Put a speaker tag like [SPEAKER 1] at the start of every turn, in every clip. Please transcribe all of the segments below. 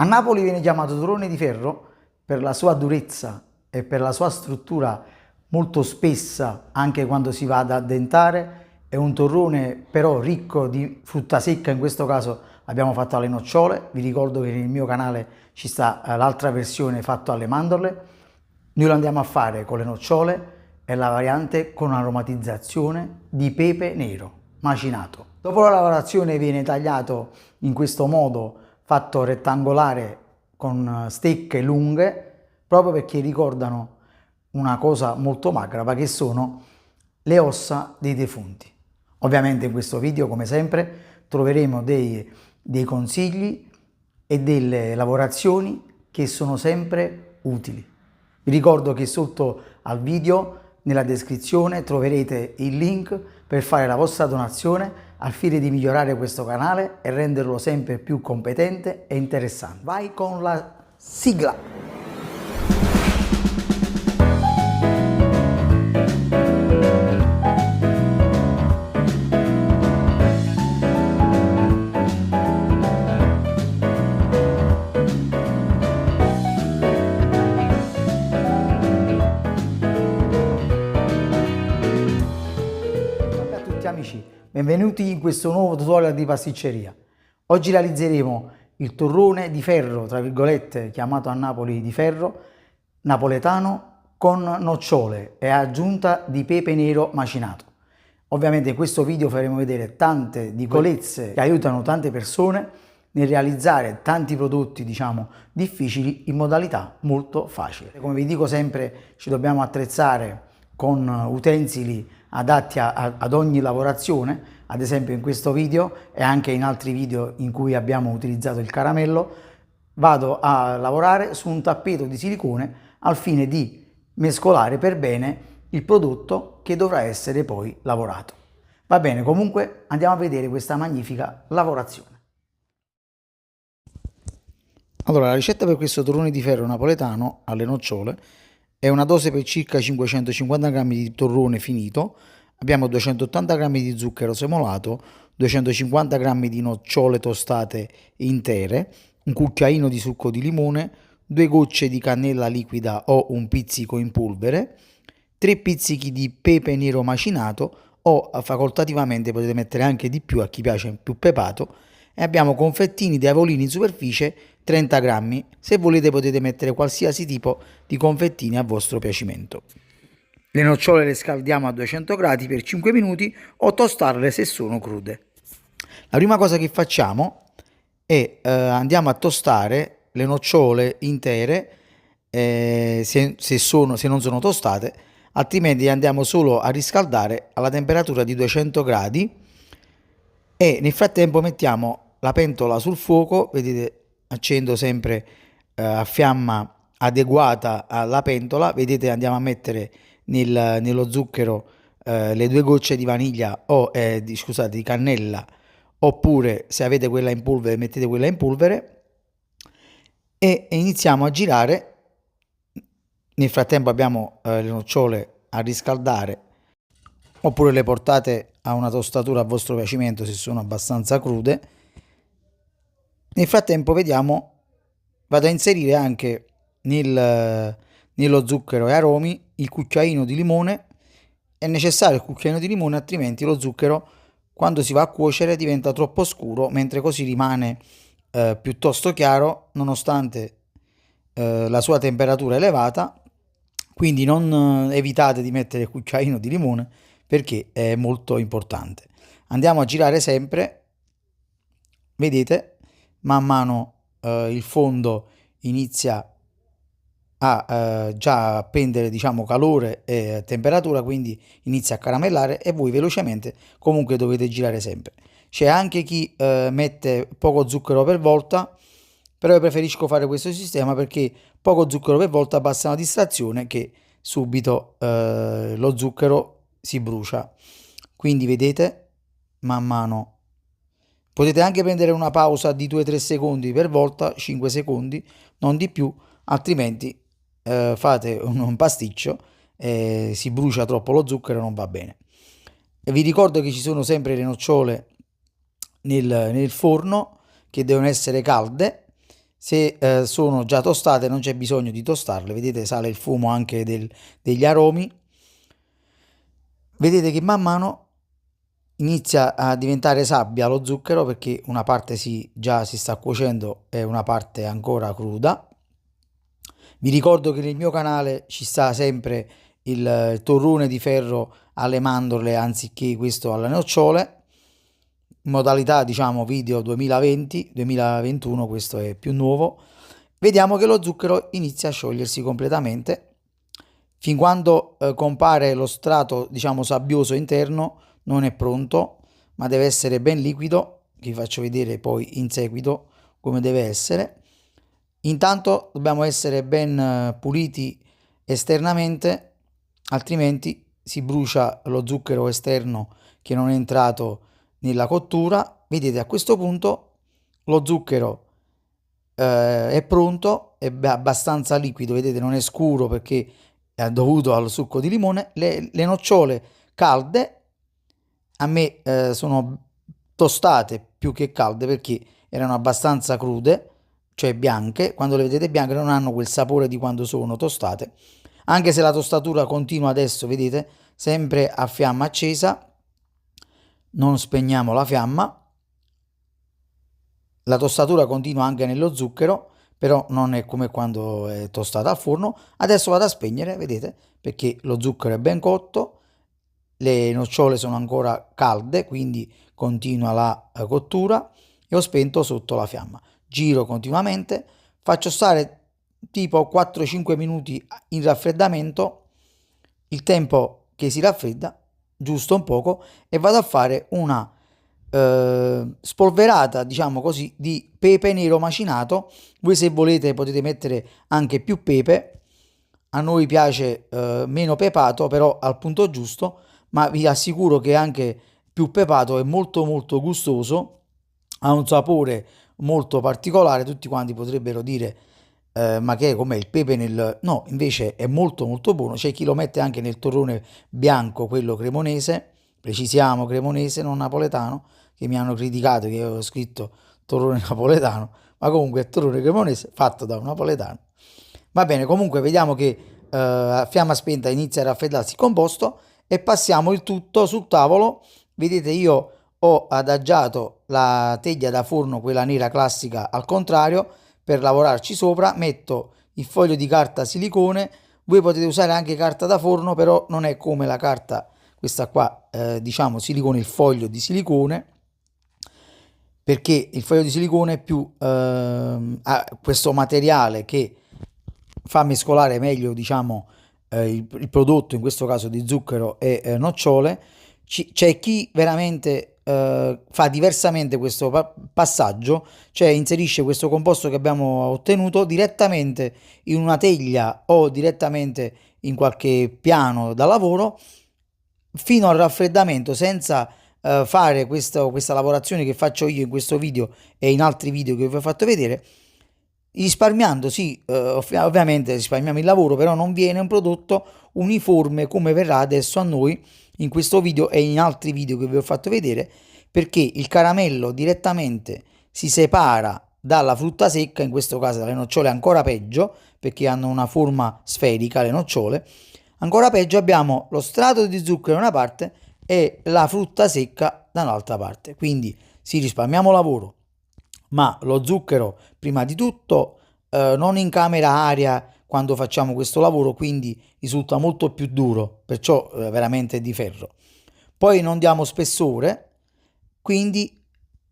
[SPEAKER 1] A Napoli viene chiamato torrone di ferro per la sua durezza e per la sua struttura molto spessa anche quando si va ad addentare. È un torrone però ricco di frutta secca, in questo caso abbiamo fatto alle nocciole. Vi ricordo che nel mio canale ci sta l'altra versione fatto alle mandorle. Noi lo andiamo a fare con le nocciole e la variante con aromatizzazione di pepe nero macinato. Dopo la lavorazione viene tagliato in questo modo, fatto rettangolare con stecche lunghe, proprio perché ricordano una cosa molto macabra che sono le ossa dei defunti. Ovviamente in questo video, come sempre, troveremo dei consigli e delle lavorazioni che sono sempre utili. Vi ricordo che sotto al video, nella descrizione, troverete il link per fare la vostra donazione al fine di migliorare questo canale e renderlo sempre più competente e interessante. Vai con la sigla! Amici, benvenuti in questo nuovo tutorial di pasticceria. Oggi realizzeremo il torrone di ferro, tra virgolette, chiamato a Napoli di ferro, napoletano con nocciole e aggiunta di pepe nero macinato. Ovviamente in questo video faremo vedere tante piccolezze che aiutano tante persone nel realizzare tanti prodotti, diciamo, difficili in modalità molto facile. Come vi dico sempre, ci dobbiamo attrezzare con utensili adatti ad ogni lavorazione. Ad esempio in questo video e anche in altri video in cui abbiamo utilizzato il caramello, vado a lavorare su un tappeto di silicone al fine di mescolare per bene il prodotto che dovrà essere poi lavorato. Va bene, comunque andiamo a vedere questa magnifica lavorazione. Allora, la ricetta per questo torrone di ferro napoletano alle nocciole è una dose per circa 550 g di torrone finito. Abbiamo 280 g di zucchero semolato, 250 g di nocciole tostate intere, un cucchiaino di succo di limone, 2 gocce di cannella liquida o un pizzico in polvere, 3 pizzichi di pepe nero macinato o facoltativamente potete mettere anche di più a chi piace più pepato, e abbiamo confettini di avolini in superficie 30 grammi. Se volete potete mettere qualsiasi tipo di confettini a vostro piacimento. Le nocciole le scaldiamo a 200 gradi per 5 minuti o tostarle se sono crude. La prima cosa che facciamo è andiamo a tostare le nocciole intere se non sono tostate, altrimenti andiamo solo a riscaldare alla temperatura di 200 gradi e nel frattempo mettiamo la pentola sul fuoco. Vedete, accendo sempre a fiamma adeguata alla pentola. Vedete, andiamo a mettere nello zucchero le 2 gocce di vaniglia o scusate, di cannella, oppure se avete quella in polvere mettete quella in polvere e iniziamo a girare. Nel frattempo abbiamo le nocciole a riscaldare, oppure le portate a una tostatura a vostro piacimento se sono abbastanza crude. Nel frattempo vado a inserire anche nello zucchero e aromi il cucchiaino di limone. È necessario il cucchiaino di limone, altrimenti lo zucchero quando si va a cuocere diventa troppo scuro, mentre così rimane piuttosto chiaro nonostante la sua temperatura elevata. Quindi non evitate di mettere il cucchiaino di limone perché è molto importante. Andiamo a girare sempre. Vedete, man mano il fondo inizia a già prendere, diciamo, calore e temperatura, quindi inizia a caramellare e voi velocemente comunque dovete girare sempre. C'è anche chi mette poco zucchero per volta, però io preferisco fare questo sistema perché poco zucchero per volta basta una distrazione che subito lo zucchero si brucia. Quindi vedete, man mano potete anche prendere una pausa di 2-3 secondi per volta, 5 secondi, non di più, altrimenti fate un pasticcio e si brucia troppo lo zucchero, non va bene. E vi ricordo che ci sono sempre le nocciole nel forno che devono essere calde. Se sono già tostate non c'è bisogno di tostarle, vedete sale il fumo anche degli aromi. Vedete che man mano inizia a diventare sabbia lo zucchero perché una parte già si sta cuocendo e una parte è ancora cruda. Vi ricordo che nel mio canale ci sta sempre il torrone di ferro alle mandorle anziché questo alle nocciole, in modalità diciamo video 2020-2021, questo è più nuovo. Vediamo che lo zucchero inizia a sciogliersi completamente fin quando compare lo strato diciamo sabbioso interno. Non è pronto, ma deve essere ben liquido, che vi faccio vedere poi in seguito come deve essere. Intanto dobbiamo essere ben puliti esternamente, altrimenti si brucia lo zucchero esterno che non è entrato nella cottura. Vedete, a questo punto lo zucchero è pronto, è abbastanza liquido, vedete, non è scuro perché è dovuto al succo di limone. Le nocciole calde a me sono tostate più che calde perché erano abbastanza crude, cioè bianche. Quando le vedete bianche non hanno quel sapore di quando sono tostate, anche se la tostatura continua adesso, vedete, sempre a fiamma accesa, non spegniamo la fiamma. La tostatura continua anche nello zucchero, però non è come quando è tostata al forno. Adesso vado a spegnere, vedete, perché lo zucchero è ben cotto, le nocciole sono ancora calde, quindi continua la cottura e ho spento sotto la fiamma. Giro continuamente, faccio stare tipo 4-5 minuti in raffreddamento, il tempo che si raffredda, giusto un poco, e vado a fare una spolverata, diciamo così, di pepe nero macinato. Voi se volete potete mettere anche più pepe, a noi piace meno pepato, però al punto giusto, ma vi assicuro che anche più pepato è molto molto gustoso, ha un sapore molto particolare. Tutti quanti potrebbero dire ma che è come il pepe nel... No, invece è molto molto buono. C'è chi lo mette anche nel torrone bianco, quello cremonese, precisiamo cremonese, non napoletano, che mi hanno criticato che avevo scritto torrone napoletano, ma comunque è torrone cremonese fatto da un napoletano. Va bene, comunque vediamo che a fiamma spenta inizia a raffreddarsi il composto e passiamo il tutto sul tavolo. Vedete, io ho adagiato la teglia da forno, quella nera classica, al contrario, per lavorarci sopra. Metto il foglio di carta silicone. Voi potete usare anche carta da forno, però non è come la carta, questa qua, diciamo silicone, il foglio di silicone, perché il foglio di silicone è più ha questo materiale che fa mescolare meglio, diciamo, il prodotto, in questo caso di zucchero e nocciole. C'è chi veramente fa diversamente questo passaggio, cioè inserisce questo composto che abbiamo ottenuto direttamente in una teglia o direttamente in qualche piano da lavoro fino al raffreddamento, senza fare questa lavorazione che faccio io in questo video e in altri video che vi ho fatto vedere, risparmiando, sì, ovviamente risparmiamo il lavoro, però non viene un prodotto uniforme come verrà adesso a noi in questo video e in altri video che vi ho fatto vedere, perché il caramello direttamente si separa dalla frutta secca, in questo caso dalle nocciole ancora peggio, perché hanno una forma sferica le nocciole. Ancora peggio, abbiamo lo strato di zucchero da una parte e la frutta secca da un'altra parte, quindi si risparmiamo lavoro, ma lo zucchero prima di tutto non incamera aria quando facciamo questo lavoro, quindi risulta molto più duro, perciò veramente è di ferro. Poi non diamo spessore, quindi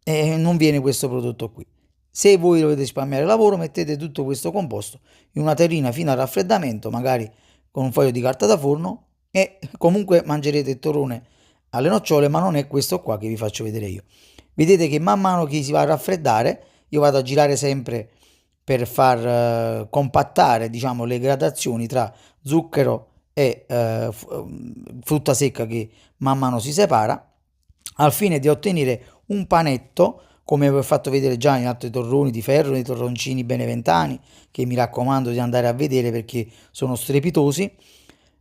[SPEAKER 1] non viene questo prodotto qui. Se voi dovete risparmiare lavoro, mettete tutto questo composto in una terrina fino al raffreddamento, magari con un foglio di carta da forno, e comunque mangerete il torrone alle nocciole, ma non è questo qua che vi faccio vedere io. Vedete che man mano che si va a raffreddare, io vado a girare sempre per far compattare, diciamo, le gradazioni tra zucchero e frutta secca che man mano si separa, al fine di ottenere un panetto, come vi ho fatto vedere già in altri torroni di ferro, nei torroncini beneventani, che mi raccomando di andare a vedere perché sono strepitosi.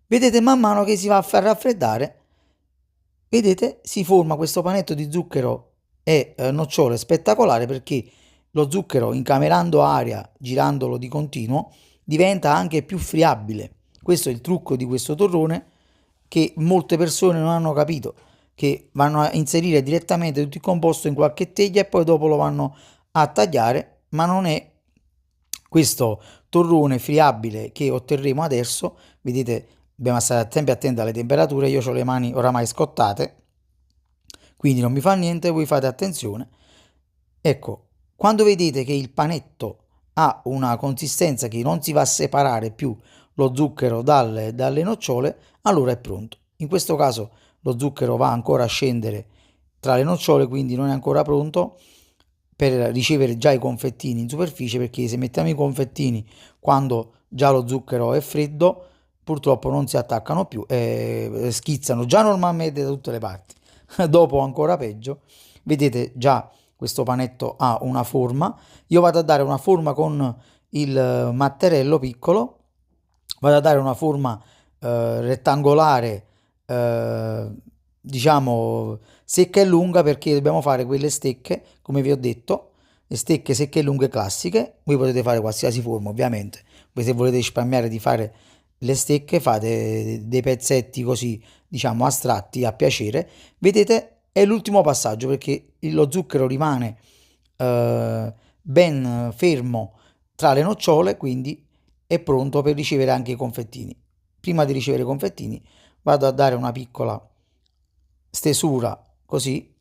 [SPEAKER 1] Vedete, man mano che si va a far raffreddare, vedete, si forma questo panetto di zucchero e nocciole spettacolare, perché lo zucchero, incamerando aria, girandolo di continuo, diventa anche più friabile. Questo è il trucco di questo torrone che molte persone non hanno capito, che vanno a inserire direttamente tutto il composto in qualche teglia e poi dopo lo vanno a tagliare, ma non è questo torrone friabile che otterremo adesso. Vedete, dobbiamo stare sempre attenti alle temperature, io ho le mani oramai scottate, quindi non mi fa niente, voi fate attenzione. Ecco, quando vedete che il panetto ha una consistenza che non si va a separare più lo zucchero dalle nocciole, allora è pronto. In questo caso lo zucchero va ancora a scendere tra le nocciole, quindi non è ancora pronto per ricevere già i confettini in superficie, perché se mettiamo i confettini quando già lo zucchero è freddo, purtroppo non si attaccano più e schizzano già normalmente da tutte le parti. Dopo ancora peggio, vedete già questo panetto ha una forma. Io vado a dare una forma con il matterello piccolo, vado a dare una forma rettangolare, eh, diciamo secca e lunga, perché dobbiamo fare quelle stecche, come vi ho detto, le stecche secche e lunghe classiche. Voi potete fare qualsiasi forma, ovviamente. Voi se volete risparmiare di fare le stecche, fate dei pezzetti così, diciamo, astratti a piacere. Vedete, è l'ultimo passaggio perché lo zucchero rimane ben fermo tra le nocciole, quindi è pronto per ricevere anche i confettini. Prima di ricevere i confettini vado a dare una piccola stesura così.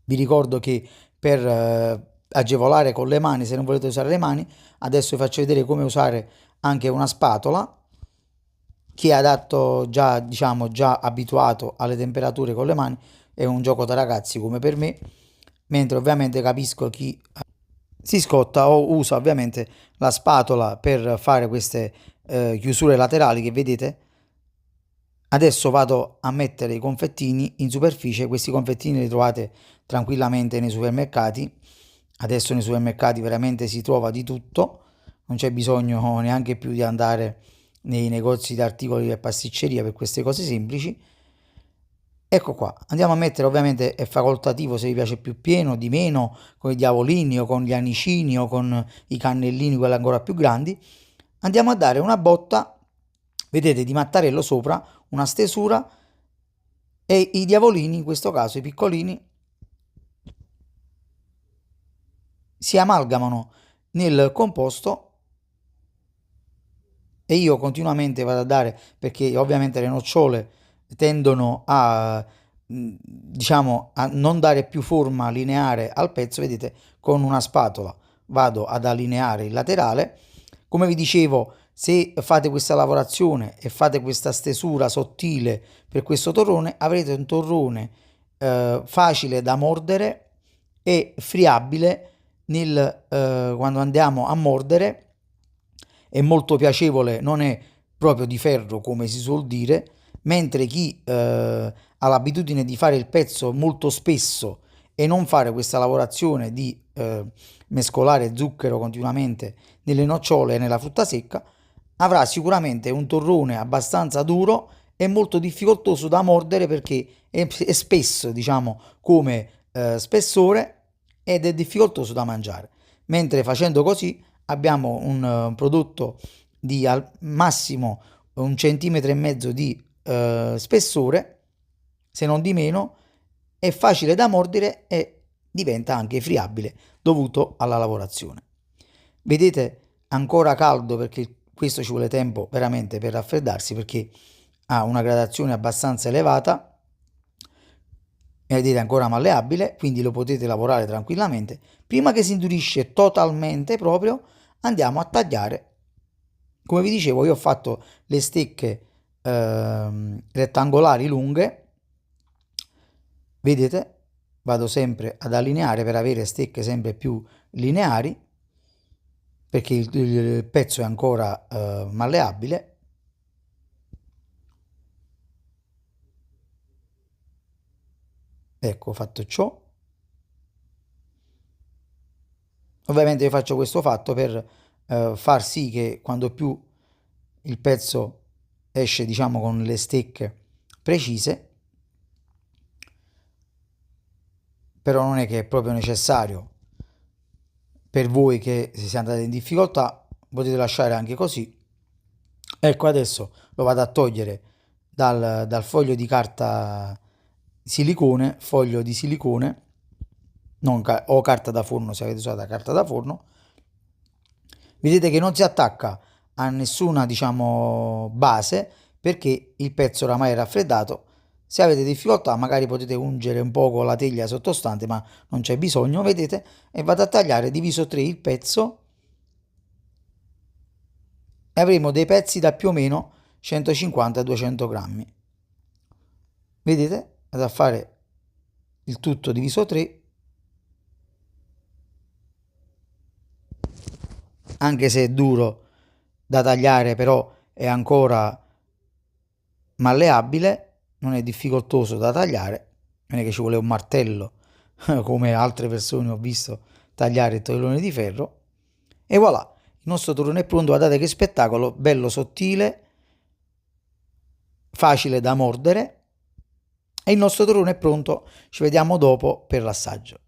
[SPEAKER 1] Vi ricordo che per agevolare con le mani, se non volete usare le mani, adesso vi faccio vedere come usare anche una spatola. Chi è adatto già, diciamo, già abituato alle temperature con le mani, è un gioco da ragazzi come per me, mentre ovviamente capisco chi si scotta o usa ovviamente la spatola per fare queste chiusure laterali che vedete. Adesso vado a mettere i confettini in superficie. Questi confettini li trovate tranquillamente nei supermercati. Adesso nei supermercati veramente si trova di tutto, non c'è bisogno neanche più di andare nei negozi di articoli e pasticceria per queste cose semplici. Ecco qua, andiamo a mettere, ovviamente è facoltativo se vi piace più pieno, di meno, con i diavolini o con gli anicini o con i cannellini, quelli ancora più grandi. Andiamo a dare una botta, vedete, di mattarello sopra, una stesura, e i diavolini, in questo caso i piccolini, si amalgamano nel composto e io continuamente vado a dare, perché ovviamente le nocciole tendono a, diciamo, a non dare più forma lineare al pezzo. Vedete, con una spatola vado ad allineare il laterale. Come vi dicevo, se fate questa lavorazione e fate questa stesura sottile per questo torrone, avrete un torrone facile da mordere e friabile quando andiamo a mordere. È molto piacevole, non è proprio di ferro come si suol dire, mentre chi ha l'abitudine di fare il pezzo molto spesso e non fare questa lavorazione di mescolare zucchero continuamente nelle nocciole e nella frutta secca, avrà sicuramente un torrone abbastanza duro e molto difficoltoso da mordere, perché è spesso, diciamo, come spessore, ed è difficoltoso da mangiare. Mentre facendo così abbiamo un prodotto di al massimo 1,5 cm di spessore, se non di meno, è facile da mordere e diventa anche friabile dovuto alla lavorazione. Vedete, ancora caldo, perché questo ci vuole tempo veramente per raffreddarsi, perché ha una gradazione abbastanza elevata e vedete ancora malleabile, quindi lo potete lavorare tranquillamente. Prima che si indurisce totalmente proprio, andiamo a tagliare. Come vi dicevo, io ho fatto le stecche rettangolari lunghe, vedete, vado sempre ad allineare per avere stecche sempre più lineari, perché il pezzo è ancora malleabile. Ecco, fatto ciò. Ovviamente io faccio questo fatto per far sì che quando più il pezzo esce, diciamo, con le stecche precise, però non è che è proprio necessario per voi che se siete andati in difficoltà potete lasciare anche così. Ecco, adesso lo vado a togliere dal foglio di carta silicone, foglio di silicone, non o carta da forno se avete usato la carta da forno. Vedete che non si attacca a nessuna, diciamo, base, perché il pezzo oramai è raffreddato. Se avete difficoltà magari potete ungere un po' con la teglia sottostante, ma non c'è bisogno, vedete? E vado a tagliare diviso 3 il pezzo e avremo dei pezzi da più o meno 150-200 grammi. Vedete? Vado a fare il tutto diviso 3, anche se è duro da tagliare, però è ancora malleabile, non è difficoltoso da tagliare, non è che ci vuole un martello come altre persone ho visto tagliare il torellone di ferro. E voilà, il nostro torrone è pronto, guardate che spettacolo, bello sottile, facile da mordere, e il nostro torrone è pronto. Ci vediamo dopo per l'assaggio.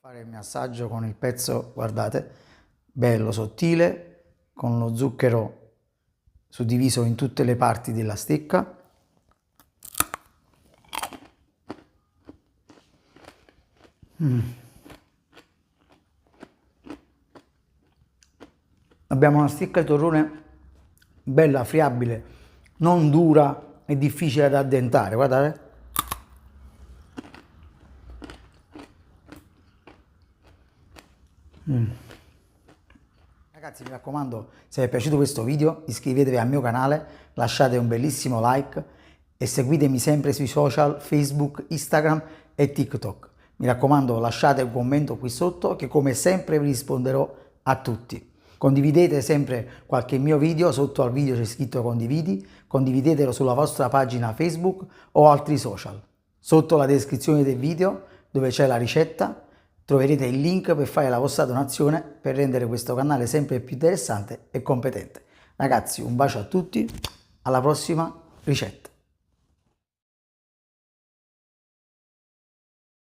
[SPEAKER 1] Fare il mio assaggio con il pezzo, guardate, bello sottile, con lo zucchero suddiviso in tutte le parti della stecca. Abbiamo una stecca di torrone bella, friabile, non dura e difficile da addentare, guardate. Ragazzi, mi raccomando, se vi è piaciuto questo video iscrivetevi al mio canale, lasciate un bellissimo like e seguitemi sempre sui social Facebook, Instagram e TikTok. Mi raccomando, lasciate un commento qui sotto che come sempre vi risponderò a tutti. Condividete sempre qualche mio video, sotto al video c'è scritto condividi, condividetelo sulla vostra pagina Facebook o altri social. Sotto la descrizione del video, dove c'è la ricetta, troverete il link per fare la vostra donazione per rendere questo canale sempre più interessante e competente. Ragazzi, un bacio a tutti, alla prossima ricetta.